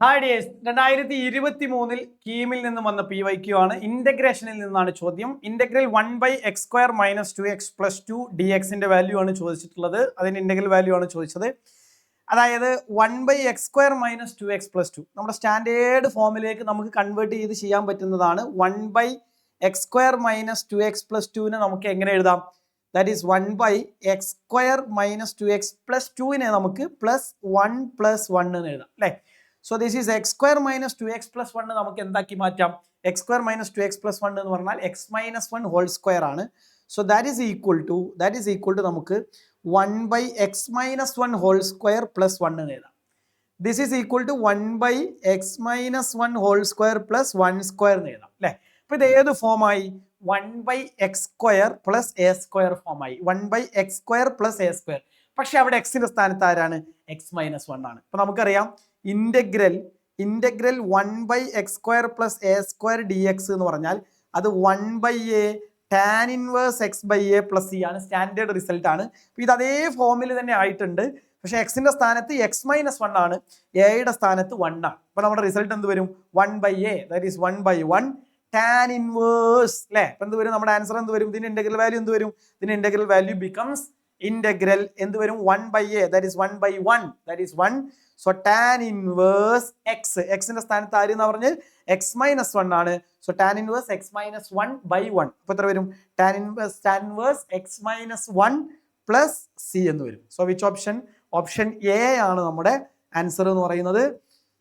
Hi dears 2023 കീമിൽ നിന്നും വന്ന PYQ ആണ്. ഇന്റഗ്രേഷനിൽ നിന്നാണ് ചോദ്യം. ഇന്റഗ്രൽ 1/x² - 2x + 2 dxന്റെ വാല്യൂ ആണ് ചോദിച്ചിട്ടുള്ളത്. അതിന്റെ ഇന്റഗ്രൽ വാല്യൂ ആണ് ചോദിച്ചത്. അതായത് 1/x² - 2x + 2 നമ്മുടെ സ്റ്റാൻഡേർഡ് ഫോമിലേക്ക് നമുക്ക് കൺവേർട്ട് ചെയ്ത് ചെയ്യാൻ പറ്റുന്നതാണ്. 1/x² - 2x + 2 നമുക്ക് എങ്ങനെ എഴുതാം? ദാറ്റ് ഈസ് 1/x² - 2x + 2 നമുക്ക് +1 + 1 എന്ന് എഴുതാം അല്ലേ? So this is x² - 2x + 1 നമുക്ക് എന്താക്കി മാറ്റാം? x² - 2x + 1 എന്ന് പറഞ്ഞാൽ x - 1 whole square ആണ്. So that is equal to നമുക്ക് 1/x - 1 whole square + 1 എന്ന് എഴുതാം. This is equal to 1/x - 1 whole square + 1 square എന്ന് എഴുതാം അല്ലേ? അപ്പൊ ഇത് ഏത് ഫോമായി? 1/x² + a² ഫോമായി. 1/x² + a². പക്ഷെ അവിടെ എക്സിന്റെ സ്ഥാനത്ത് ആരാണ്? x - 1 ആണ്. അപ്പൊ നമുക്കറിയാം ഇന്റഗ്രൽ 1/x² + a² dx എന്ന് പറഞ്ഞാൽ അത് 1/a tan inverse x/a + c ആണ്. സ്റ്റാൻഡേർഡ് റിസൾട്ട് ആണ്. ഇത് അതേ ഫോമിൽ തന്നെ ആയിട്ടുണ്ട്. പക്ഷെ എക്സിന്റെ സ്ഥാനത്ത് x - 1 ആണ്, എയുടെ സ്ഥാനത്ത് 1 ആണ്. അപ്പൊ നമ്മുടെ റിസൾട്ട് എന്ത് വരും? 1/a, that is 1/1 tan inverse അല്ലേ? അപ്പൊ എന്ത് വരും? നമ്മുടെ ആൻസർ എന്ത് വരും? ഇതിന്റെ ഇന്റഗ്രൽ വാല്യൂ എന്ത് വരും? ഇതിന്റെ ഇന്റഗ്രൽ വാല്യൂ ബിക്കംസ് ഇന്റഗ്രൽ എന്ത് വരും? 1/a, that is 1/1, that is 1. So tan inverse x, ന്റെ സ്ഥാനത്ത് ആര് എന്ന് പറഞ്ഞ് x - 1 ആണ്. So tan inverse x - 1/1. അപ്പൊ എത്ര വരും? tan inverse x - 1 + c എന്ന് വരും. So which option? Option A ആണ് നമ്മുടെ ആൻസർ എന്ന് പറയുന്നത്.